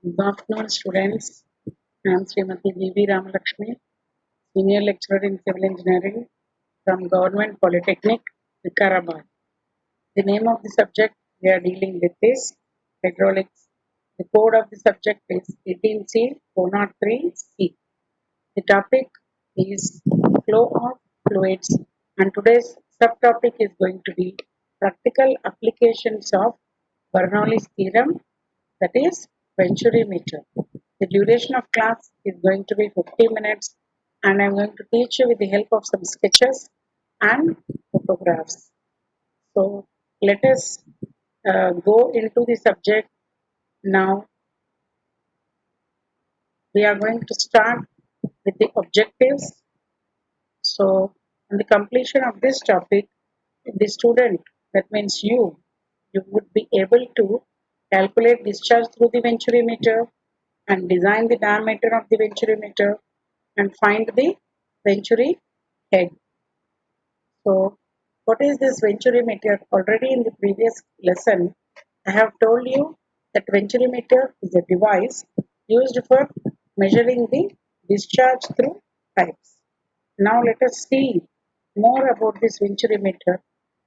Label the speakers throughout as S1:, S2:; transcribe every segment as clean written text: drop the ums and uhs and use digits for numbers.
S1: Good afternoon, students. I am Srimati V.V. Ramalakshmi, Senior Lecturer in Civil Engineering from Government Polytechnic, Vikarabad. The name of the subject we are dealing with is hydraulics. The code of the subject is 18C 403C. The topic is flow of fluids, and today's subtopic is going to be practical applications of Bernoulli's theorem, that is Venturi Meter. The duration of class is going to be 50 minutes, and I'm going to teach you with the help of some sketches and photographs. So let us go into the subject now. We are going to start with the objectives. So, on the completion of this topic, the student, that means you would be able to calculate discharge through the Venturi meter and design the diameter of the Venturi meter and find the Venturi head. So, what is this Venturi meter? Already in the previous lesson, I have told you that Venturi meter is a device used for measuring the discharge through pipes. Now let us see more about this Venturi meter.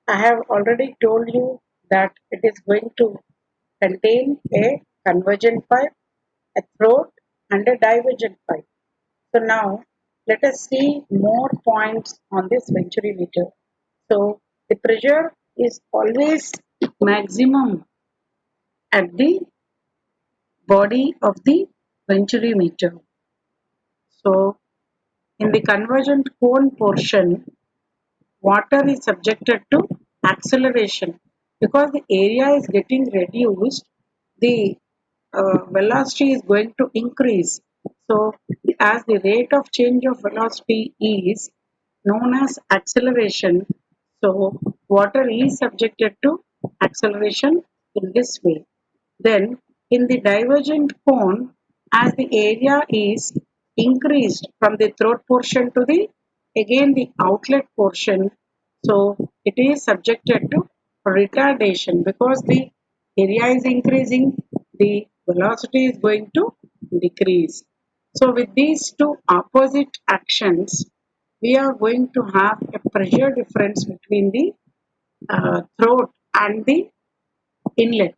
S1: I have already told you that it is going to contain a convergent pipe, a throat, and a divergent pipe. So now let us see more points on this Venturi meter. So the pressure is always maximum at the body of the Venturi meter. So in the convergent cone portion, water is subjected to acceleration because the area is getting reduced, the velocity is going to increase. So as the rate of change of velocity is known as acceleration, so water is subjected to acceleration in this way. Then in the divergent cone, as the area is increased from the throat portion to the again the outlet portion, so it is subjected to retardation because the area is increasing, the velocity is going to decrease. So with these two opposite actions, we are going to have a pressure difference between the throat and the inlet.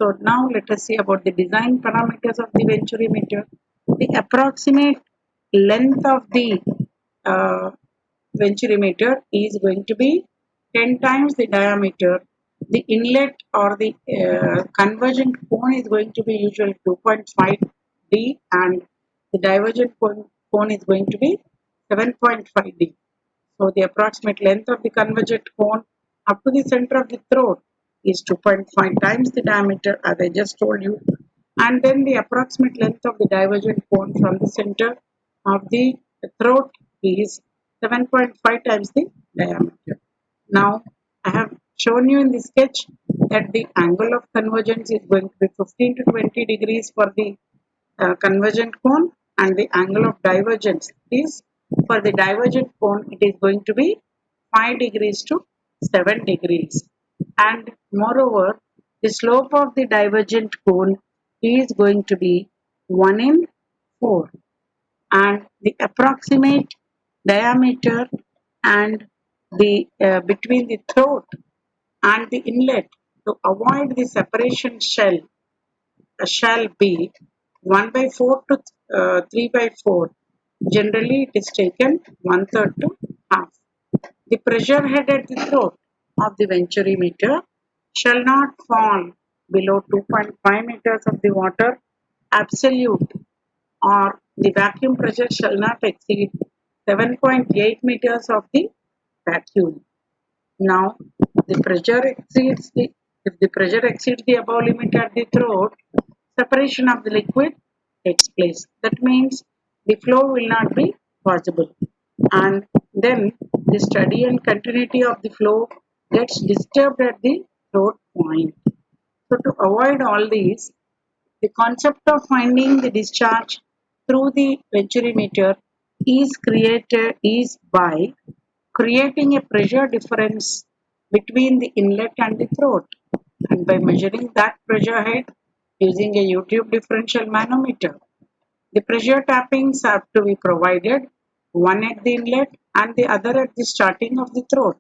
S1: So now let us see about the design parameters of the Venturi meter. The approximate length of the uh, Venturi meter is going to be 10 times the diameter. The inlet or the convergent cone is going to be usually 2.5 D, and the divergent cone is going to be 7.5 D. So the approximate length of the convergent cone up to the center of the throat is 2.5 times the diameter, as I just told you, and then the approximate length of the divergent cone from the center of the throat is 7.5 times the diameter. Now I have shown you in the sketch that the angle of convergence is going to be 15 to 20 degrees for the convergent cone, and the angle of divergence is for the divergent cone it is going to be 5 degrees to 7 degrees, and moreover the slope of the divergent cone is going to be 1 in 4, and the approximate diameter and the between the throat and the inlet to avoid the separation shall be 1 by 4 to 3 by 4. Generally, it is taken 1/3 to half. The pressure head at the throat of the Venturi meter shall not fall below 2.5 meters of the water absolute, or the vacuum pressure shall not exceed 7.8 meters of the vacuum. Now, the pressure exceeds the if the pressure exceeds the above limit at the throat, separation of the liquid takes place. That means the flow will not be possible, and then the steady and continuity of the flow gets disturbed at the throat point. So to avoid all these, the concept of finding the discharge through the Venturi meter is by creating a pressure difference between the inlet and the throat, and by measuring that pressure head using a YouTube differential manometer. The pressure tappings have to be provided, one at the inlet and the other at the starting of the throat,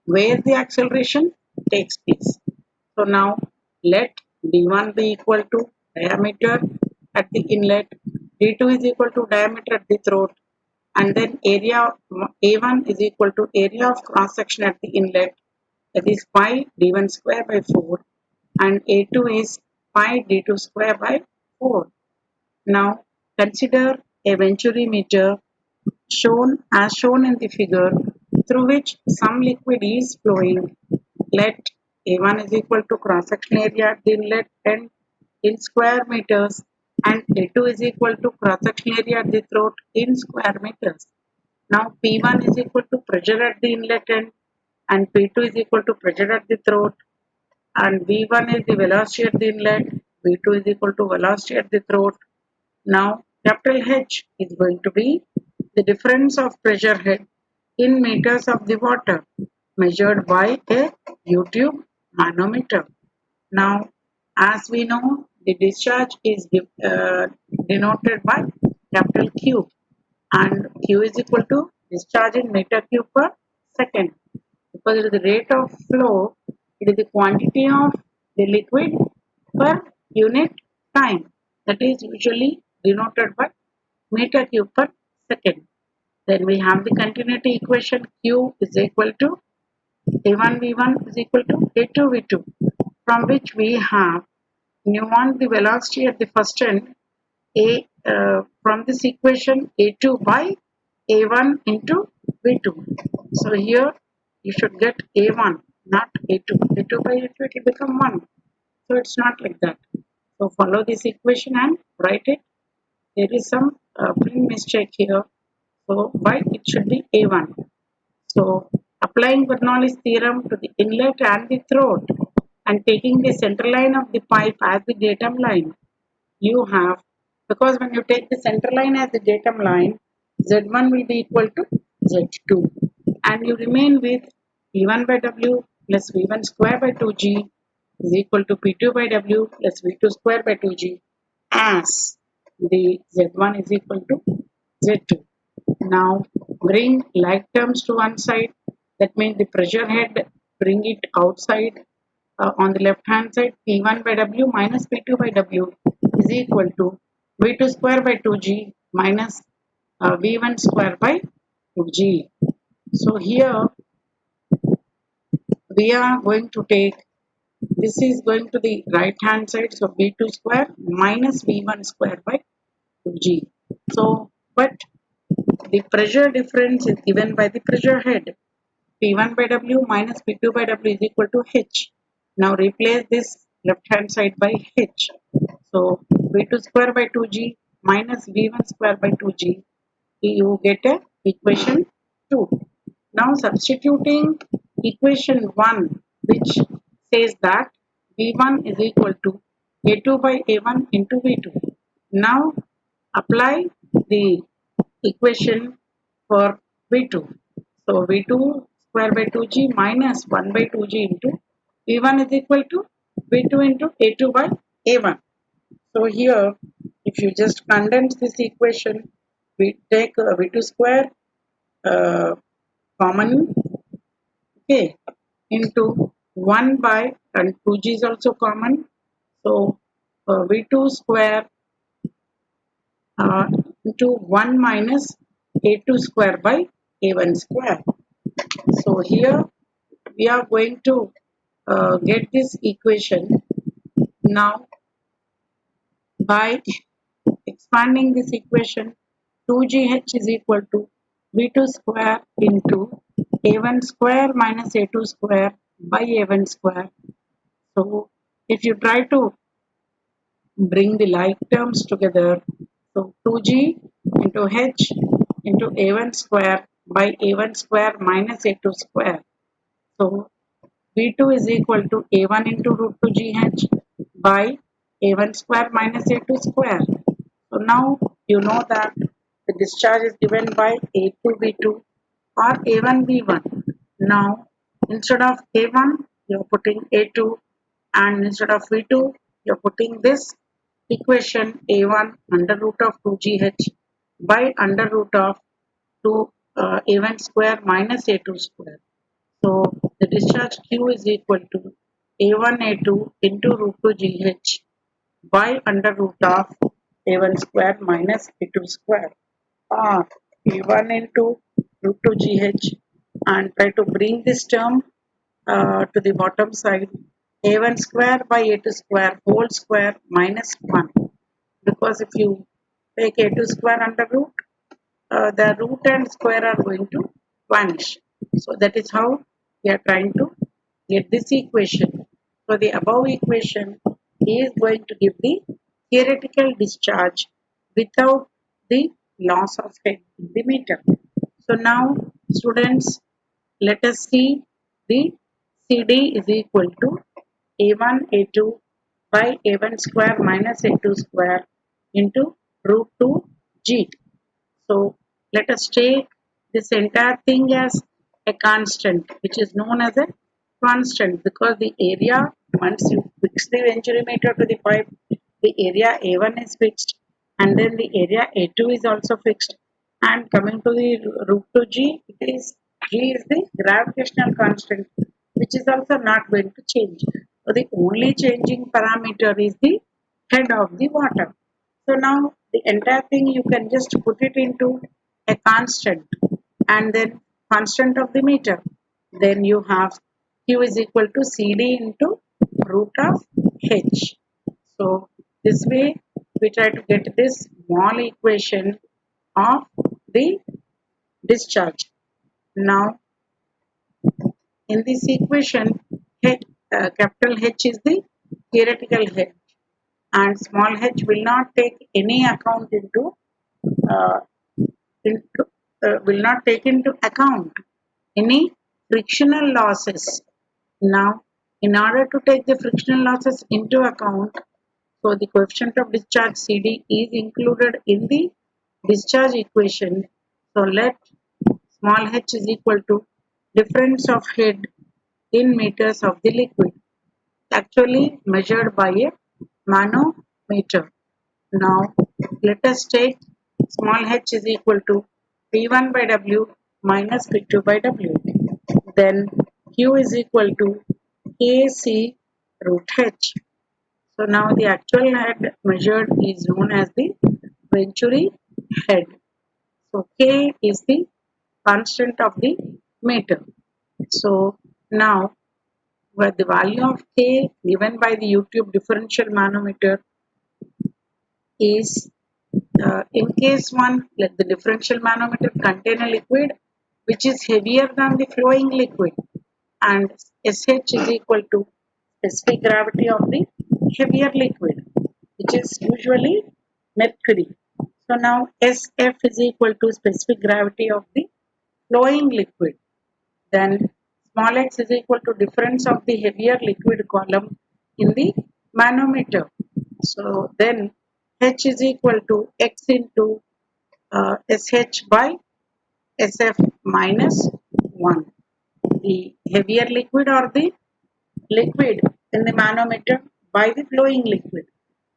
S1: where the acceleration takes place. So now let d1 be equal to diameter at the inlet, d2 is equal to diameter at the throat, and then area A1 is equal to area of cross section at the inlet, that is pi d1 square by 4, and A2 is pi d2 square by 4. Now consider a Venturi meter shown in the figure, through which some liquid is flowing. Let A1 is equal to cross section area at the inlet end in square meters, and A2 is equal to cross section area at the throat in square meters. Now P1 is equal to pressure at the inlet end, and P2 is equal to pressure at the throat, and V1 is the velocity at the inlet, V2 is equal to velocity at the throat. Now capital H is going to be the difference of pressure head in meters of the water measured by a YouTube manometer. Now, as we know, the discharge is denoted by capital Q, and Q is equal to discharge in meter cube per second. Because it is the rate of flow, it is the quantity of the liquid per unit time, that is usually denoted by meter cube per second. Then we have the continuity equation, Q is equal to A1 V1 is equal to A2 V2, from which we have you want the velocity at the first end, from this equation A2 by A1 into V2. So here you should get A1, not A2. A2 by A2 it will become 1. So it's not like that. So follow this equation and write it. There is some print mistake here. So by it should be A1. So applying Bernoulli's theorem to the inlet and the throat and taking the center line of the pipe as the datum line, you have, because when you take the center line as the datum line, Z1 will be equal to Z2, and you remain with P1 by W plus V1 square by 2G is equal to P2 by W plus V2 square by 2G, as the Z1 is equal to Z2. Now bring like terms to one side, that means the pressure head, bring it outside. On the left hand side, P1 by W minus P2 by W is equal to V2 square by 2G minus V1 square by 2G. So here we are going to take, this is going to the right hand side, so V2 square minus V1 square by 2G. So but the pressure difference is given by the pressure head. P1 by W minus P2 by W is equal to H. Now replace this left hand side by H. So V2 square by 2G minus V1 square by 2G, you get a equation 2. Now substituting equation 1, which says that V1 is equal to A2 by A1 into V2. Now apply the equation for V2. So V2 square by 2G minus 1 by 2G into V1 is equal to V2 into A2 by A1. So here, if you just condense this equation, we take V2 square common, okay, into 1 by, and 2G is also common. So V2 square uh, into 1 minus A2 square by A1 square. So here we are going to get this equation now by expanding this equation. 2GH is equal to V2 square into A1 square minus A2 square by A1 square. So if you try to bring the like terms together, so 2G into H into A1 square by A1 square minus A2 square. So V2 is equal to A1 into root 2 GH by A1 square minus A2 square. So now you know that the discharge is given by A2 V2 or A1 V1. Now instead of A1 you are putting A2, and instead of V2 you're putting this equation A1 under root of 2GH by under root of 2 A1 square minus A2 square. So the discharge Q is equal to A1 A2 into root 2 GH by under root of A1 square minus A2 square. A1 into root 2 GH, and try to bring this term to the bottom side. A1 square by A2 square whole square minus 1, because if you take A2 square under root, the root and square are going to vanish. So that is how we are trying to get this equation. So the above equation is going to give the theoretical discharge without the loss of head in the meter. So now students, let us see the CD is equal to A1 A2 by A1 square minus A2 square into root 2 G. So let us take this entire thing as a constant, which is known as a constant, because the area, once you fix the Venturi meter to the pipe, the area A1 is fixed, and then the area A2 is also fixed. And coming to the root 2 G, G is the gravitational constant, which is also not going to change. So the only changing parameter is the head of the water. So now the entire thing you can just put it into a constant, and then constant of the meter. Then you have Q is equal to CD into root of H. So this way we try to get this small equation of the discharge. Now in this equation, capital H is the theoretical head, and small h will not take any account uh, into will not take into account any frictional losses. Now, in order to take the frictional losses into account, so the coefficient of discharge CD is included in the discharge equation. So let small h is equal to difference of head in meters of the liquid, actually measured by a manometer. Now let us take small h is equal to P1 by W minus P2 by W. Then Q is equal to Kc root h. So now the actual head measured is known as the Venturi head. So K is the constant of the meter. So now where the value of K given by the YouTube differential manometer is, in case one, let the differential manometer contain a liquid which is heavier than the flowing liquid, and SH is equal to specific gravity of the heavier liquid, which is usually mercury. So now SF is equal to specific gravity of the flowing liquid. Then small x is equal to difference of the heavier liquid column in the manometer. So then H is equal to x into SH by SF minus 1. The heavier liquid or the liquid in the manometer by the flowing liquid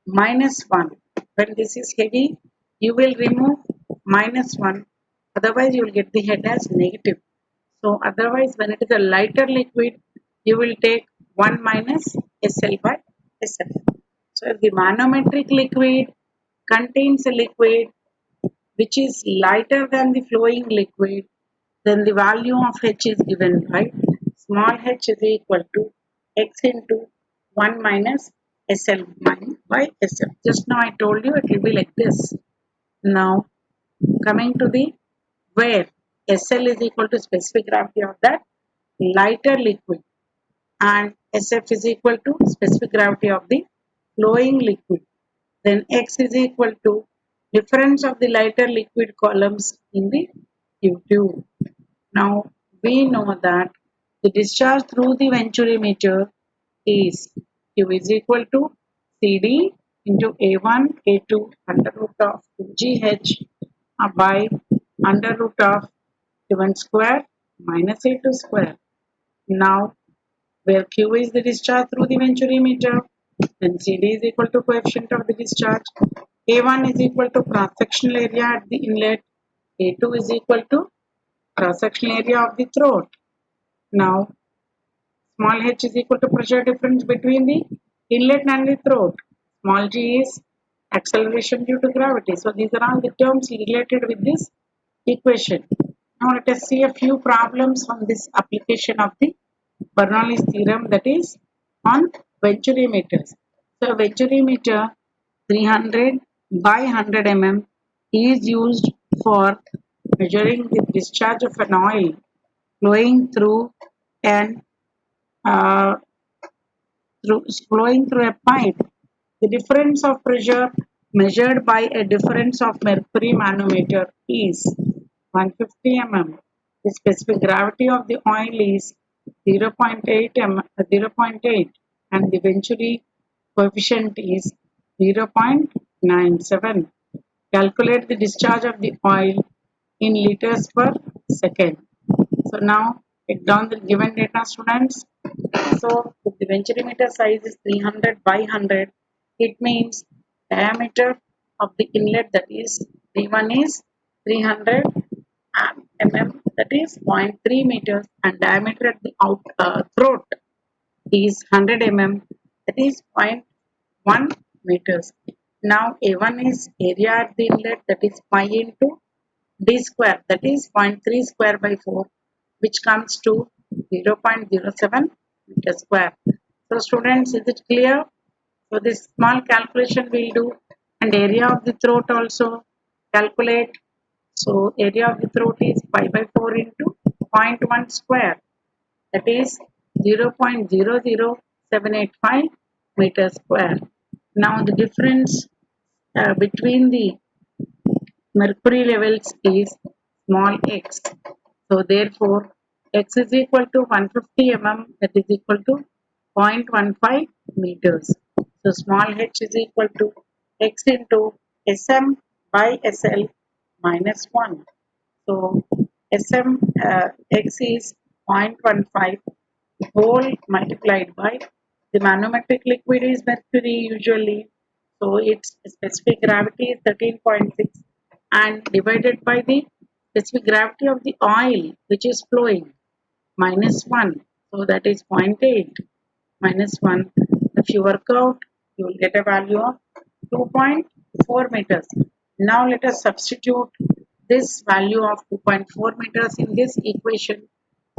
S1: minus 1. When this is heavy, you will remove minus 1, otherwise you will get the head as negative. So otherwise when it is a lighter liquid, you will take 1 minus SL by SF. So if the manometric liquid contains a liquid which is lighter than the flowing liquid, then the value of H is given by small h is equal to x into 1 minus SL by SF. Just now I told you it will be like this. Now coming to the where SL is equal to specific gravity of that lighter liquid, and SF is equal to specific gravity of the flowing liquid. Then X is equal to difference of the lighter liquid columns in the tube. Now we know that the discharge through the Venturi meter is Q is equal to CD into A1 A2 under root of 2GH by under root of A1 square minus A2 square. Now where Q is the discharge through the Venturi meter, Then CD is equal to coefficient of the discharge. A1 is equal to cross-sectional area at the inlet. A2 is equal to cross-sectional area of the throat. Now, small h is equal to pressure difference between the inlet and the throat. Small g is acceleration due to gravity. So, these are all the terms related with this equation. Now, let us see a few problems on this application of the Bernoulli's theorem, that is on Venturi meters. So, Venturi meter 300 by 100 mm is used for measuring the discharge of an oil flowing through an uh, flowing through a pipe. The difference of pressure measured by a difference of mercury manometer is 150 mm. The specific gravity of the oil is 0.8 and the Venturi coefficient is 0.97. Calculate the discharge of the oil in liters per second. So now take down the given data, students. So if the Venturi meter size is 300 by 100, it means diameter of the inlet, that is D1 is 300 mm, that is 0.3 meters, and diameter at the throat is 100 mm, that is zero point 0.1 meters. Now A1 is area at the inlet, that is pi into d square, that is 0.3 square by 4, which comes to 0.07 meter square. So students, is it clear? So this small calculation we'll do, and area of the throat also calculate. So area of the throat is pi by 4 into 0.1 square, that is 0.00785 meter square. Now the difference between the mercury levels is small x. So therefore, x is equal to 150 mm, that is equal to 0.15 meters. So small h is equal to x into Sm by Sl minus 1. So Sm x is 0.15 whole multiplied by the manometric liquid is mercury usually, so its specific gravity is 13.6 and divided by the specific gravity of the oil which is flowing minus 1, so that is 0.8 minus 1. If you work out, you will get a value of 2.4 meters. Now let us substitute this value of 2.4 meters in this equation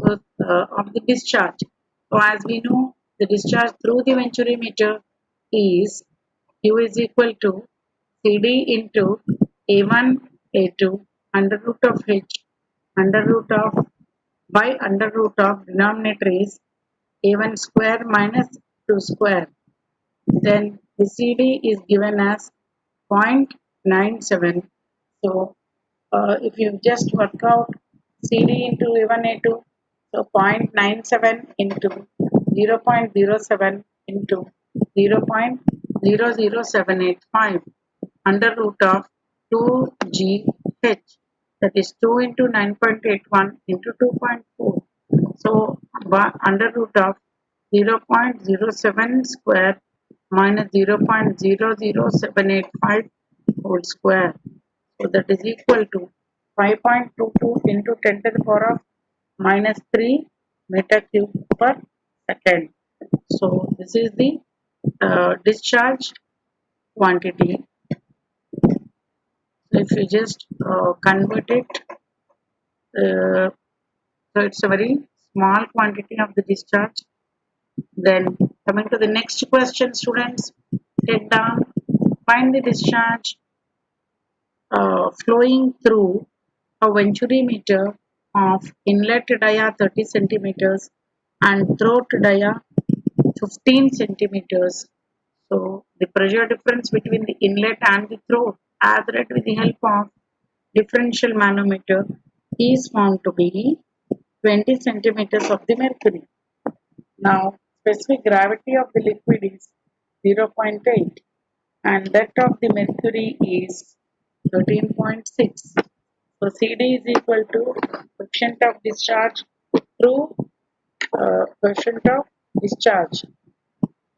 S1: of the discharge. So as we know, the discharge through the Venturi meter is Q is equal to CD into A1 A2 under root of H under root of by under root of denominator is A1 square minus 2 square. Then the CD is given as 0.97. So if you just work out CD into A1 A2, so 0.97 into 0.07 into 0.00785 under root of 2GH, that is 2 into 9.81 into 2.4. So under root of 0.07 square minus 0.00785 whole square. So that is equal to 5.22 into 10 to the power of minus 3 meter cube per second. So this is the discharge quantity. So if you just convert it, so it's a very small quantity of the discharge. Then coming to the next question, students, take down, find the discharge flowing through a Venturi meter of inlet dia 30 centimeters and throat dia 15 centimeters. So the pressure difference between the inlet and the throat as read with the help of differential manometer is found to be 20 centimeters of the mercury. Now specific gravity of the liquid is 0.8 and that of the mercury is 13.6. So CD is equal to coefficient of discharge through coefficient of discharge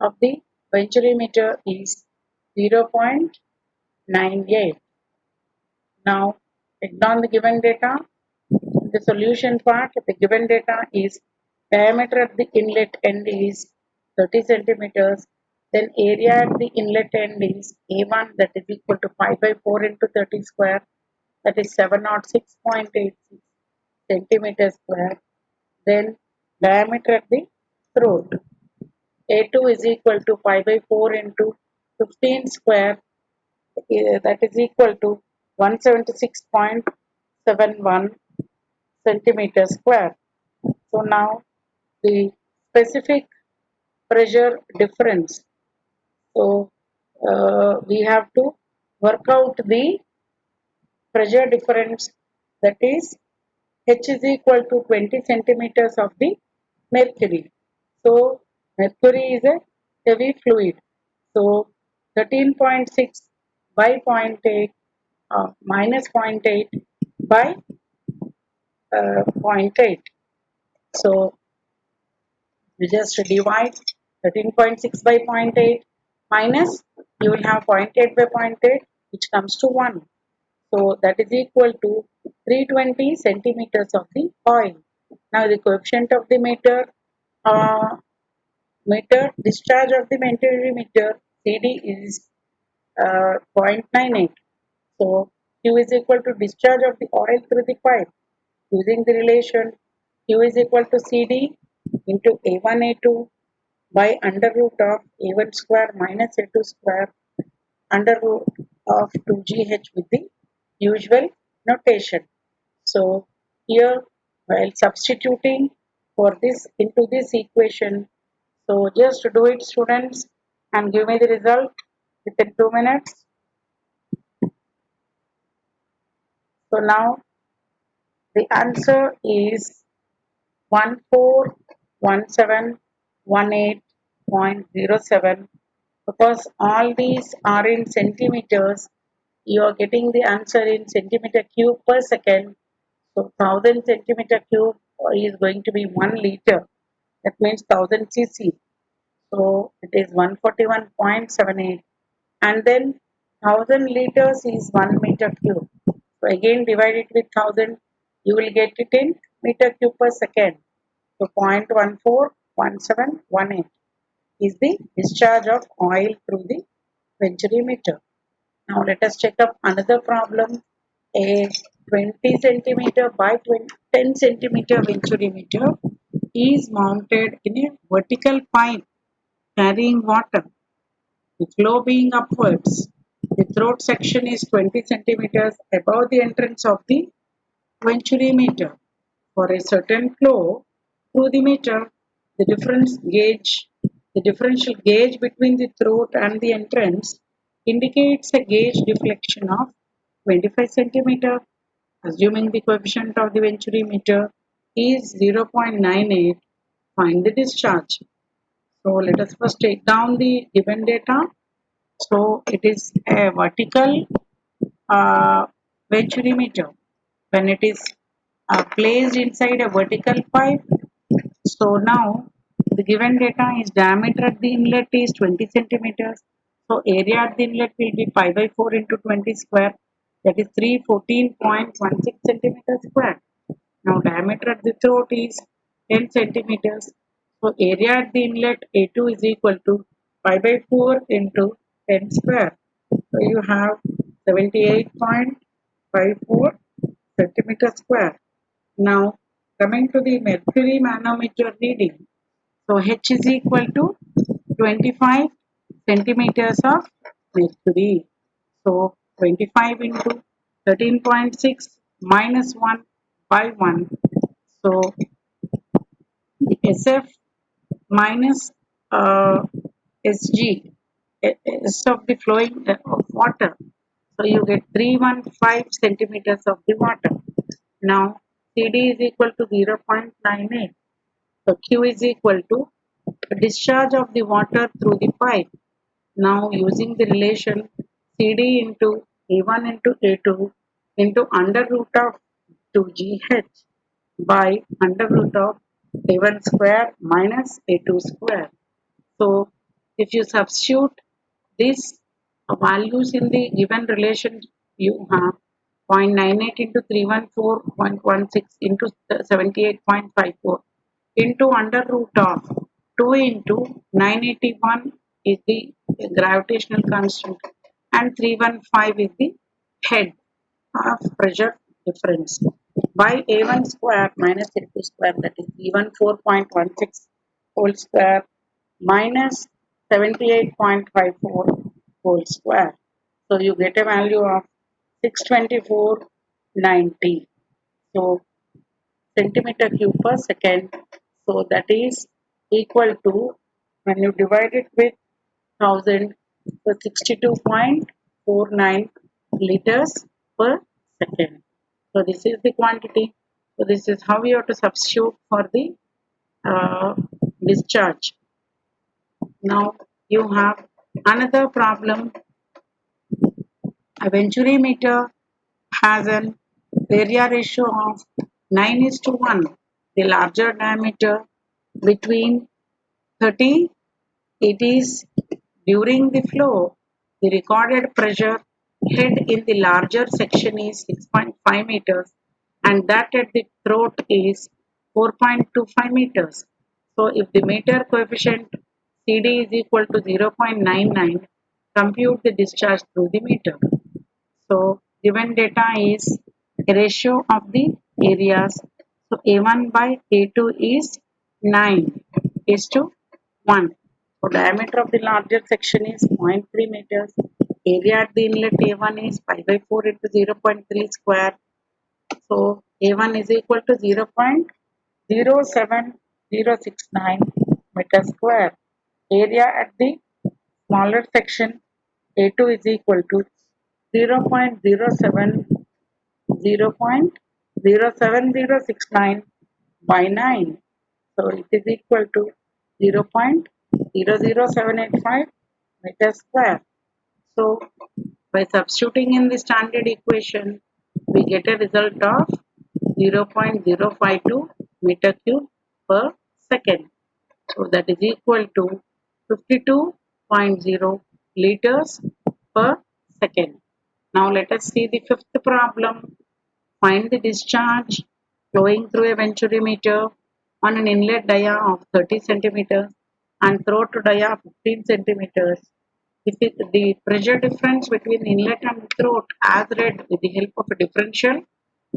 S1: of the Venturi meter is 0.98. Now, ignore the given data. The solution part, the given data is diameter at the inlet end is 30 centimeters. Then area at the inlet end is A1, that is equal to 5 by 4 into 30 square, that is 706.86 centimeters square. Then diameter at the throat, A2 is equal to 5 by 4 into 15 square, that is equal to 176.71 centimeters square. So now the specific pressure difference. So we have to work out the pressure difference, that is H is equal to 20 centimeters of the mercury. So mercury is a heavy fluid. So 13.6 by zero point 0.8 minus zero point 0.8 by zero point 0.8. So you just divide 13.6 by zero point 0.8 minus, you will have zero point 0.8 by zero point 0.8, which comes to 1. So that is equal to 320 centimeters of the oil. Now the coefficient of the uh, meter discharge of the Venturi meter CD is 0.98. So Q is equal to discharge of the oil through the pipe. Using the relation Q is equal to CD into A1 A2 by under root of A1 square minus A2 square under root of 2GH with the usual notation. So here, while substituting for this into this equation, so just do it, students, and give me the result within 2 minutes. So now the answer is 141718.07. Because all these are in centimeters, you are getting the answer in centimeter cube per second. So 1000 centimeter cube is going to be 1 liter. That means 1000 cc. So it is 141.78. And then 1000 liters is 1 meter cube. So again divide it with 1000, you will get it in meter cube per second. So 0.141718 is the discharge of oil through the Venturi meter. Now let us check up another problem. A 20 centimeter by 10 centimeter Venturi meter is mounted in a vertical pipe carrying water, the flow being upwards. The throat section is 20 centimeters above the entrance of the Venturi meter. For a certain flow through the meter, the differential gauge between the throat and the entrance indicates a gauge deflection of 25 centimeter. Assuming the coefficient of the Venturi meter is 0.98, find the discharge. So let us first take down the given data. So it is a vertical uh, Venturi meter. When it is placed inside a vertical pipe, so now the given data is diameter at the inlet is 20 centimeters. So area at the inlet will be pi by 4 into 20 square, that is 314.16 centimeters square. Now diameter at the throat is 10 centimeters. So area at the inlet A2 is equal to pi by 4 into 10 square. So you have 78.54 centimeters square. Now coming to the mercury manometer reading. So H is equal to 25 centimeters of mercury. So 25 into 13.6 minus 1 by 1. So the SF minus Sg, S of the flowing of water. So you get 315 centimeters of the water. Now CD is equal to 0.98. So Q is equal to discharge of the water through the pipe. Now using the relation CD into A1 into A2 into under root of 2GH by under root of A1 square minus A2 square. So if you substitute these values in the given relation, you have 0.98 into 314.16 into 78.54 into under root of 2 into 981 is the gravitational constant and 315 is the head of pressure difference by A1 square minus A2 square, that is E14.16 whole square minus 78.54 whole square. So you get a value of 624.90. So centimeter cube per second. So that is equal to, when you divide it with 1000, so 62.49 liters per second. So this is the quantity. So this is how you have to substitute for the uh, discharge. Now you have another problem. A Venturi meter has an area ratio of 9 is to 1. The larger diameter between 30, it is during the flow. The recorded pressure head in the larger section is 6.5 meters and that at the throat is 4.25 meters. So if the meter coefficient CD is equal to 0.99, compute the discharge through the meter. So given data is a ratio of the areas. So A1 by A2 is 9 is to 1. So diameter of the larger section is 0.3 meters. Area at the inlet A1 is pi by 4 into 0.3 square. So A1 is equal to 0.07069 meter square. Area at the smaller section A2 is equal to 0.07069 by 9. So it is equal to 0.00785 meter square. So by substituting in the standard equation, we get a result of 0.052 meter cube per second. So that is equal to 52.0 liters per second. Now let us see the fifth problem. Find the discharge flowing through a Venturi meter on an inlet dia of 30 centimeters and throat dia of 15 centimeters. If the pressure difference between inlet and throat as read with the help of a differential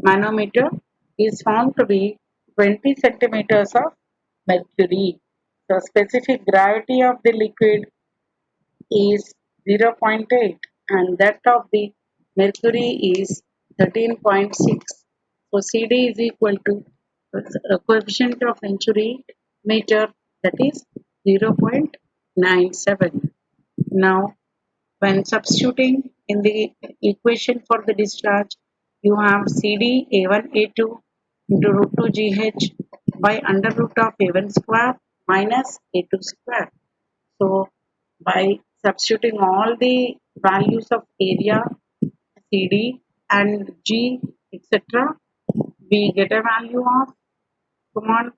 S1: manometer is found to be 20 centimeters of mercury. The specific gravity of the liquid is 0.8 and that of the mercury is 13.6. So CD is equal to coefficient of Venturi meter, that is 0.97. Now when substituting in the equation for the discharge, you have CD A1 A2 into root 2 GH by under root of A1 square minus A2 square. So by substituting all the values of area, CD and G, etc., we get a value of, come on,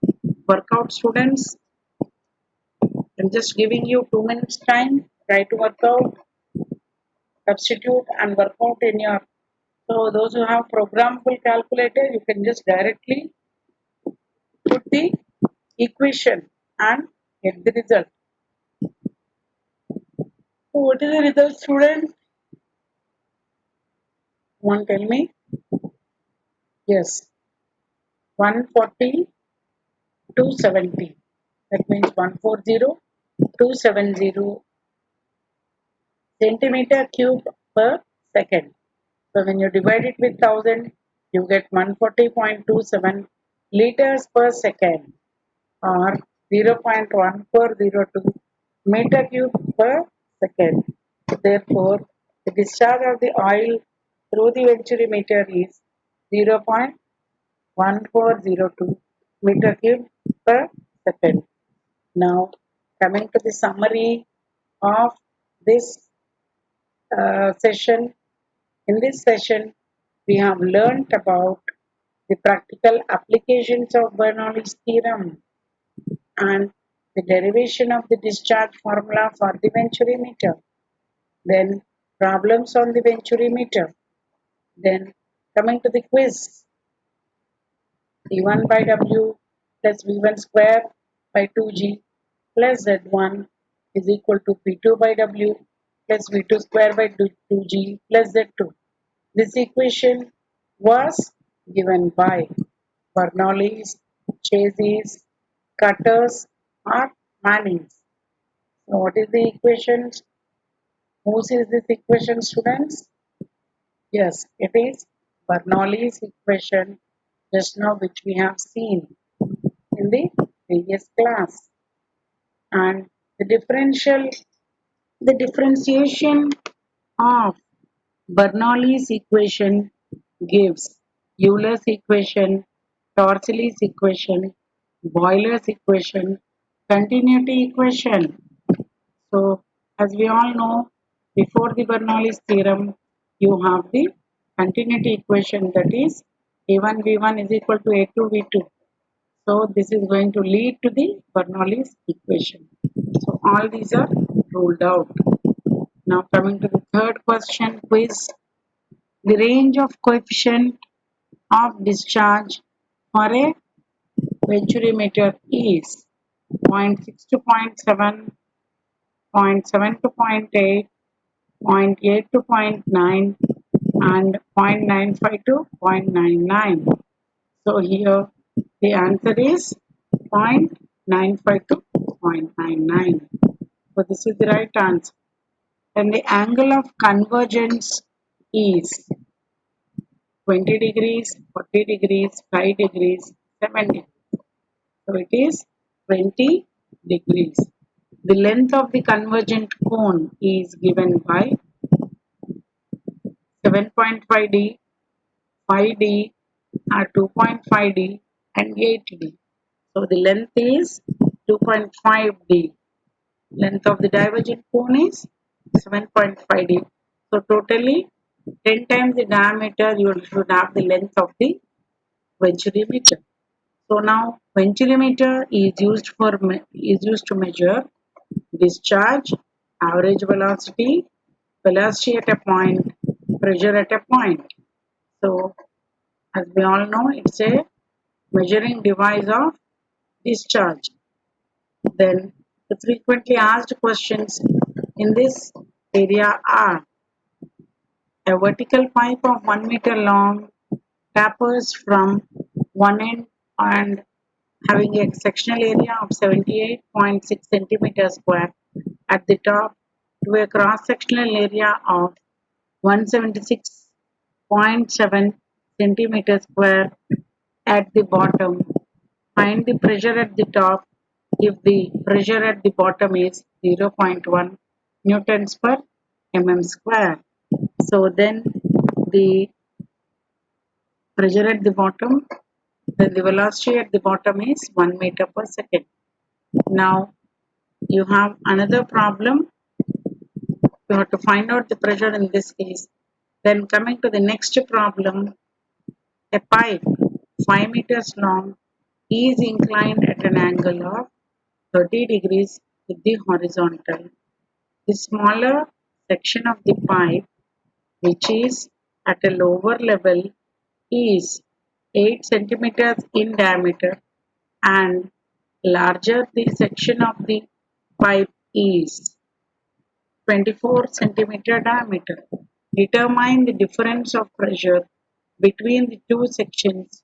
S1: work out students. I'm just giving you 2 minutes time. Try to work out, substitute and work out in your, so those who have programmable calculator, you can just directly put the equation and get the result. So what is the result, student? One tell me. Yes, 140 270. That means 140 270 centimeter cube per second. So when you divide it with 1000, you get 140.27 liters per second or 0.1402 meter cube per second. So therefore, the discharge of the oil through the Venturi meter is 0.1402 meter cube per second. Now, coming to the summary of this session, in this session, we have learnt about the practical applications of Bernoulli's theorem and the derivation of the discharge formula for the Venturi meter, then problems on the Venturi meter, then coming to the quiz, V1 by W plus V1 square by 2G plus Z1 is equal to P2 by W plus V2 square by 2G plus Z2. This equation was given by Bernoulli's, Chase's, Cutter's, or Manning's. So what is the equation? Whose is this equation, students? Yes, it is Bernoulli's equation just now which we have seen in the previous class. And the differentiation of Bernoulli's equation gives Euler's equation, Torricelli's equation, Boyle's equation, continuity equation. So, as we all know, before the Bernoulli's theorem, you have the continuity equation, that is A1 V1 is equal to A2 V2. So, this is going to lead to the Bernoulli's equation. So, all these are ruled out. Now, coming to the third question quiz. The range of coefficient of discharge for a Venturi meter is 0.6 to 0.7, 0.7 to 0.8, 0.8 to 0.9, and 0.95 to 0.99. So here the answer is 0.95 to 0.99. So this is the right answer. And the angle of convergence is 20 degrees, 40 degrees, 5 degrees, 7 degrees. So it is 20 degrees. The length of the convergent cone is given by 7.5D, 5D, or 2.5D, and 8D. So the length is 2.5D. Length of the divergent cone is 7.5D. So totally 10 times the diameter you should have the length of the Venturi meter. So now Venturi meter is used to measure discharge, average velocity, velocity at a point, pressure at a point. So as we all know, it's a measuring device of discharge. Then the frequently asked questions in this area are: a vertical pipe of 1 meter long tapers from one end and having a sectional area of 78.6 centimeters square at the top to a cross-sectional area of 176.7 centimeters square at the bottom. Find the pressure at the top if the pressure at the bottom is 0.1 newtons per mm square. So then the pressure at the bottom, then the velocity at the bottom is 1 meter per second. Now you have another problem. You have to find out the pressure in this case. Then coming to the next problem, a pipe 5 meters long is inclined at an angle of 30 degrees with the horizontal. The smaller section of the pipe, which is at a lower level, is 8 centimeters in diameter, and larger the section of the pipe is 24 centimeter diameter. Determine the difference of pressure between the two sections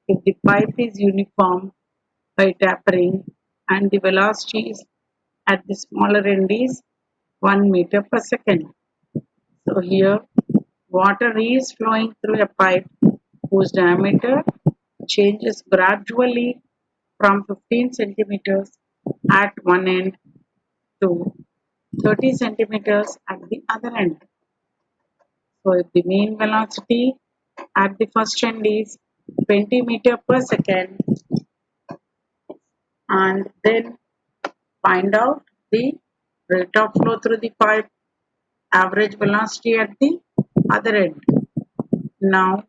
S1: if the pipe is uniform by tapering and the velocities at the smaller end is 1 meter per second. So here water is flowing through a pipe whose diameter changes gradually from 15 centimeters at one end to 30 centimeters at the other end. So if the mean velocity at the first end is 20 meter per second, and then find out the rate of flow through the pipe, average velocity at the other end. Now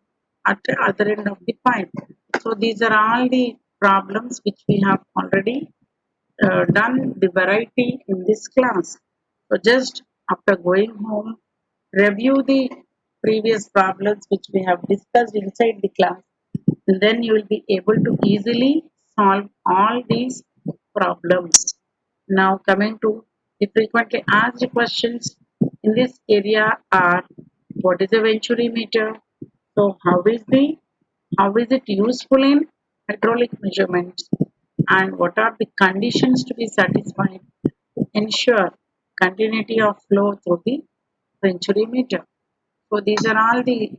S1: at the other end of the pipe. So these are all the problems which we have already done the variety in this class. So just after going home, review the previous problems which we have discussed inside the class, and then you will be able to easily solve all these problems. Now coming to the frequently asked questions in this area are: what is a Venturi meter? So how is it useful in hydraulic measurements, and what are the conditions to be satisfied to ensure continuity of flow through the Venturi meter? So these are all the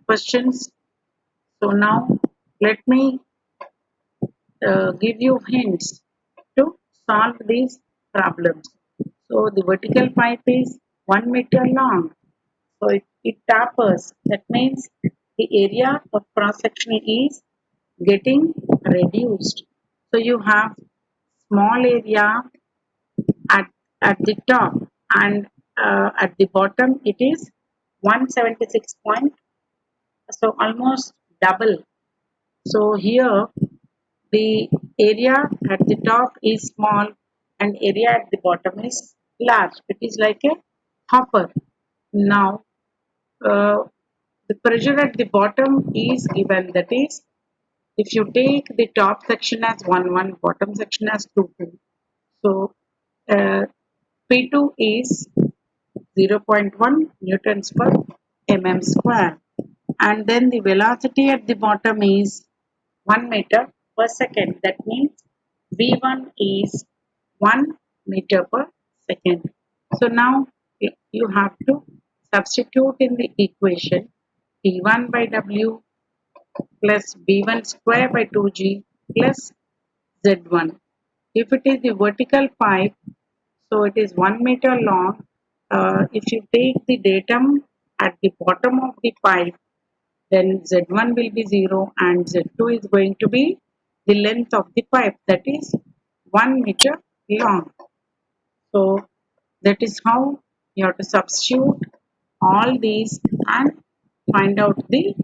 S1: questions. So now let me give you hints to solve these problems. So the vertical pipe is 1 meter long. So it tapers. That means the area of cross section is getting reduced. So you have small area at, at the top, and at the bottom it is 176 point, so almost double. So here the area at the top is small and area at the bottom is large. It is like a hopper. Now uh, the pressure at the bottom is given, that is, if you take the top section as 1 bottom section as 2 so uh, P2 is 0.1 newtons per mm square, and then the velocity at the bottom is 1 meter per second. That means V1 is 1 meter per second. So now you have to substitute in the equation P1 by W plus B1 square by 2G plus Z1. If it is the vertical pipe, so it is 1 meter long. If you take the datum at the bottom of the pipe, then Z1 will be 0 and Z2 is going to be the length of the pipe, that is 1 meter long. So that is how you have to substitute all these and find out the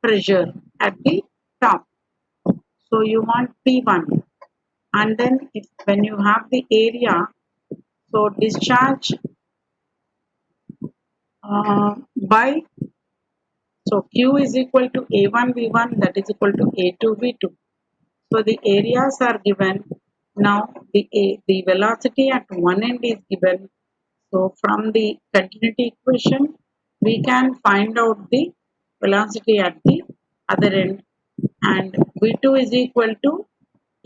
S1: pressure at the top. So you want P1, and then if when you have the area, so discharge by, so Q is equal to A1 V1, that is equal to A2 V2. So the areas are given. Now the velocity at one end is given. So from the continuity equation, we can find out the velocity at the other end, and V2 is equal to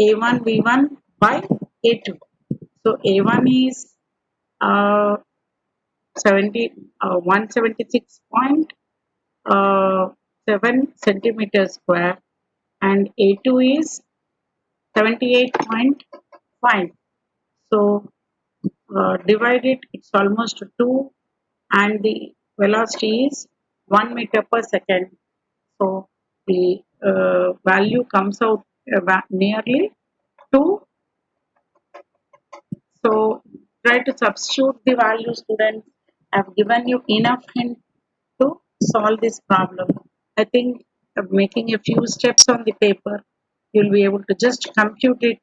S1: A1 V1 by A2. So A1 is uh, 176.7 centimeters square, and A2 is 78.5. So divide it, it's almost 2, and the velocity is 1 meter per second. So the value comes out nearly 2. So try to substitute the value, students. I've given you enough hint to solve this problem. I think making a few steps on the paper, you'll be able to just compute it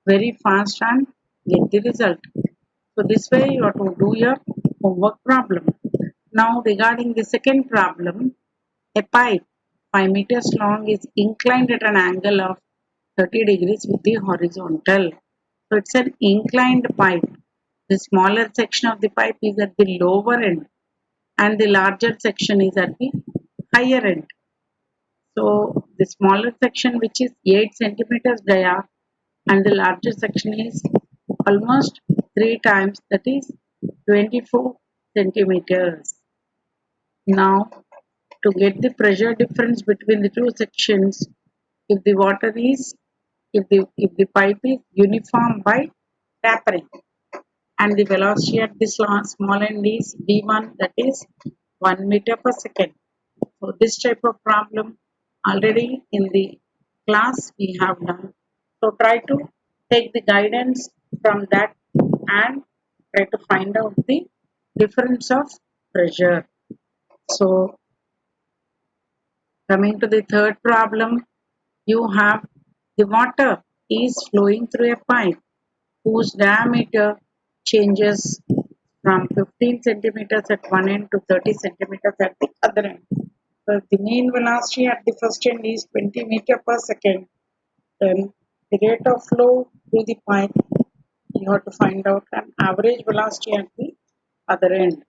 S1: very fast and get the result. So this way you have to do your homework problem. Now regarding the second problem, a pipe 5 meters long is inclined at an angle of 30 degrees with the horizontal. So it's an inclined pipe. The smaller section of the pipe is at the lower end and the larger section is at the higher end. So the smaller section, which is 8 centimeters dia, and the larger section is almost 3 times, that is 24 centimeters. Now to get the pressure difference between the two sections, if the water is, if the pipe is uniform by tapering, and the velocity at this small end is v1, that is 1 meter per second. So this type of problem already in the class we have done. So try to take the guidance from that and try to find out the difference of pressure. So coming to the third problem, you have the water is flowing through a pipe. whose diameter changes from 15 centimeters at one end to 30 centimeters at the other end. So if the mean velocity at the first end is 20 meter per second, then the rate of flow through the pipe, you have to find out an average velocity at the other end.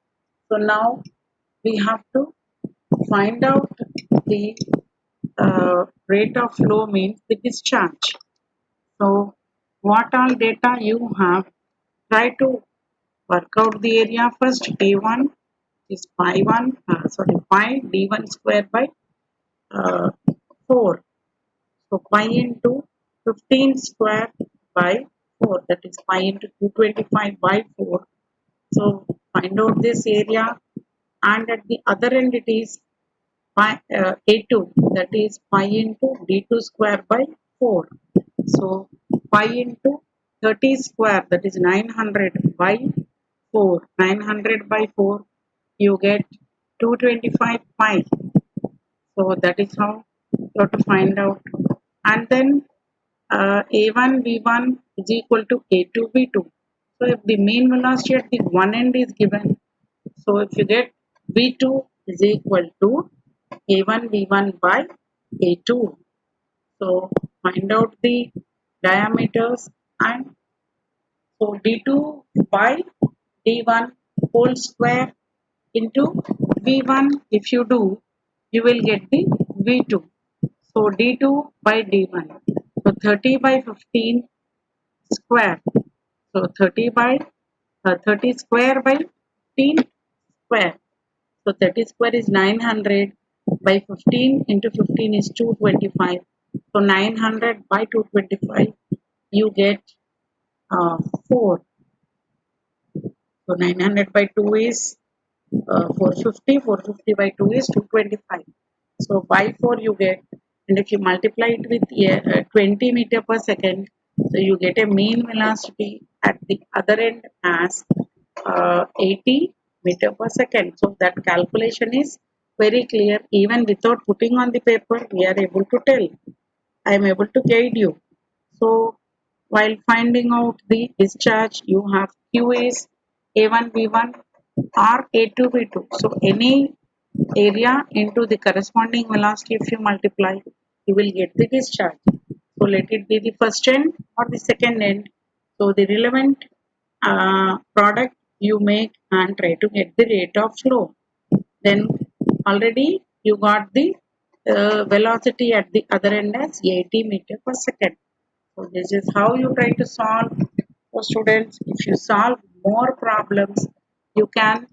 S1: So now we have to find out the rate of flow means the discharge. So what all data you have, try to work out the area first. D1 is pi 1, pi d1 square by 4. So pi into 15 square by 4, that is pi into 225 by 4. So find out this area, and at the other end it is pi A2, that is pi into D2 square by 4. So pi into 30 square, that is 900 by 4. 900 by 4, you get 225 pi. So that is how you have to find out. And then A1 V1 is equal to A2 V2. So if the mean velocity at the one end is given, so if you get V2 is equal to A1 V1 by A2. So find out the diameters, and so D2 by D1 whole square into V1, if you do, you will get the V2. So D2 by D1. So 30 by 15 square. So 30 square by 15 square. So 30 square is 900 by 15 into 15 is 225. So 900 by 225, you get 4. So 900 by 2 is 450. 450 by 2 is 225. So by 4 you get, and if you multiply it with 20 meter per second, so you get a mean velocity at the other end as 80 meter per second. So that calculation is very clear. Even without putting on the paper, we are able to tell. I am able to guide you. So while finding out the discharge, you have Q is A1 B1 or A2 B2. So any area into the corresponding velocity, if you multiply, you will get the discharge. So let it be the first end or the second end. So the relevant product you make and try to get the rate of flow. Then already you got the velocity at the other end as 80 meter per second. So this is how you try to solve. For students, if you solve more problems, you can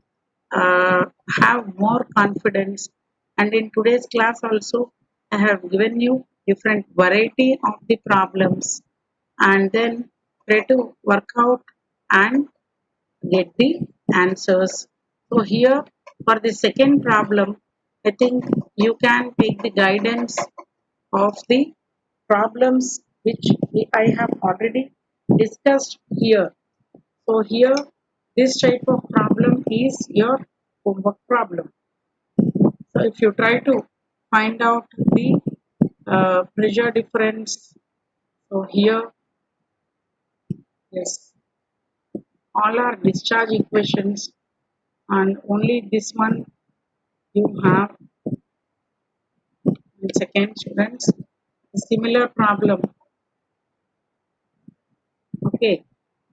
S1: have more confidence. And in today's class also, I have given you different variety of the problems, and then try to work out and get the answers. So here for the second problem, I think you can take the guidance of the problems which I have already discussed here. So here this type of problem is your homework problem. So if you try to find out the pressure difference, so here, yes, all are discharge equations, and only this one you have in second, students. A similar problem. Okay,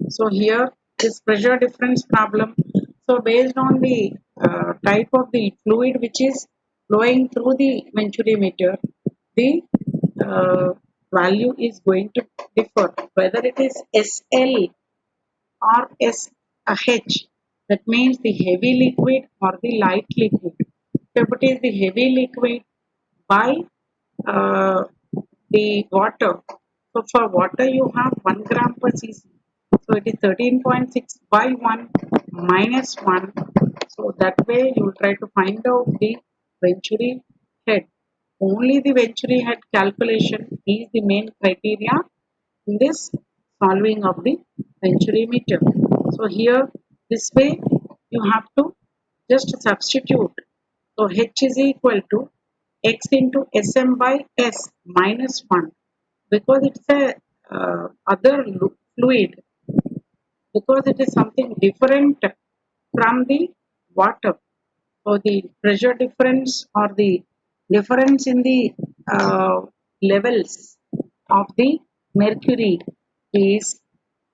S1: so here this pressure difference problem. So based on the type of the fluid which is flowing through the Venturi meter, the uh, value is going to differ, whether it is SL or SH. That means the heavy liquid or the light liquid. So if it is the heavy liquid, by uh, the water. So for water you have 1 gram per cc. So it is 13.6 by 1 minus 1. So that way you will try to find out the Venturi head. Only the Venturi head calculation is the main criteria in this solving of the Venturi meter. So here this way you have to just substitute. So H is equal to x into Sm by S minus 1, because it's a other fluid. because it is something different from the water. So the pressure difference or the difference in the levels of the mercury is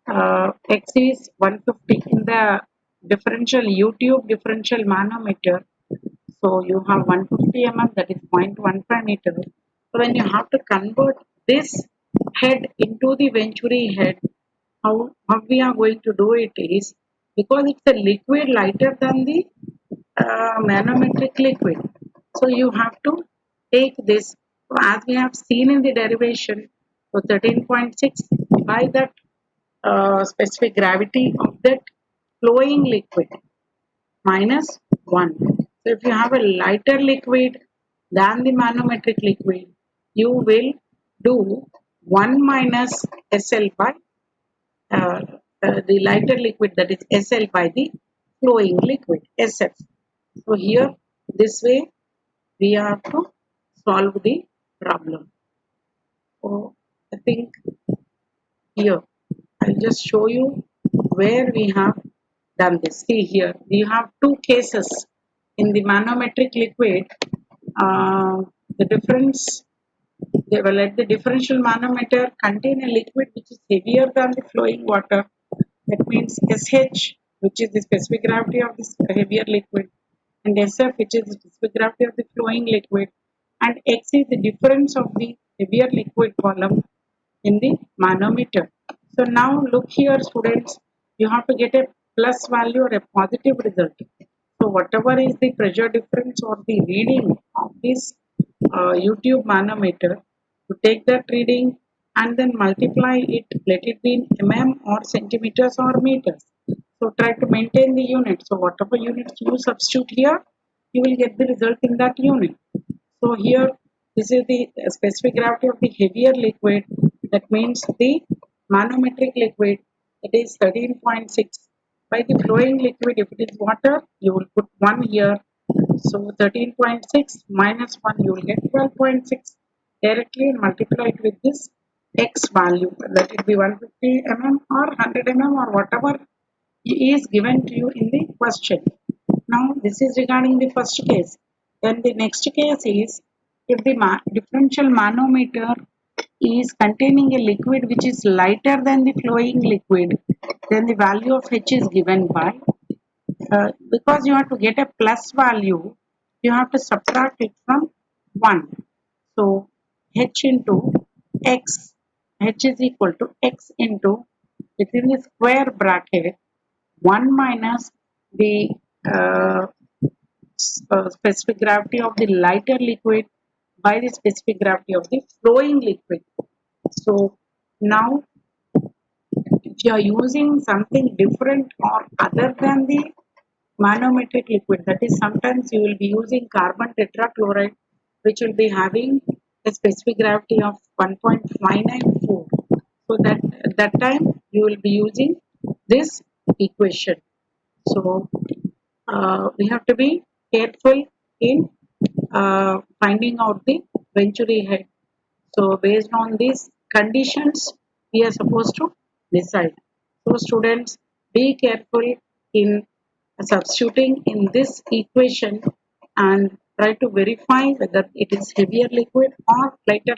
S1: X is 150 in the differential YouTube differential manometer. So you have 150 mm, that is 0.15 meter. So when you have to convert this head into the Venturi head, how we are going to do it is, because it's a liquid lighter than the manometric liquid. So you have to take this, so as we have seen in the derivation, so 13.6 by that specific gravity of that flowing liquid minus 1. So if you have a lighter liquid than the manometric liquid, you will do 1 minus SL by uh, the lighter liquid, that is SL by the flowing liquid SF. So here this way we have to solve the problem. So I think here I'll just show you where we have done this. See here, we have two cases in the manometric liquid. Uh, the difference, they will let the differential manometer contain a liquid which is heavier than the flowing water. That means SH, which is the specific gravity of this heavier liquid, and SF, which is the specific gravity of the flowing liquid, and X is the difference of the heavier liquid volume in the manometer. So now look here students, you have to get a plus value or a positive result. So whatever is the pressure difference or the reading of this YouTube manometer, to take that reading and then multiply it, let it be in mm or centimeters or meters. So try to maintain the unit. So whatever units you substitute here, you will get the result in that unit. So here, this is the specific gravity of the heavier liquid. That means the manometric liquid, it is 13.6. By the flowing liquid, if it is water, you will put 1 here. So 13.6 minus 1, you will get 12.6 directly, and multiply it with this X value. Let it be 150 mm or 100 mm or whatever is given to you in the question. Now, this is regarding the first case. Then the next case is, if the differential manometer is containing a liquid which is lighter than the flowing liquid, then the value of H is given by, because you have to get a plus value, you have to subtract it from 1. So, H into X, H is equal to X into, within the square bracket, 1 minus the uh, specific gravity of the lighter liquid by the specific gravity of the flowing liquid. So now if you are using something different or other than the manometric liquid, that is sometimes you will be using carbon tetrachloride, which will be having a specific gravity of 1.594. So that at that time you will be using this equation. So we have to be careful in finding out the Venturi head. So based on these conditions, we are supposed to decide. So students, be careful in substituting in this equation and try to verify whether it is heavier liquid or lighter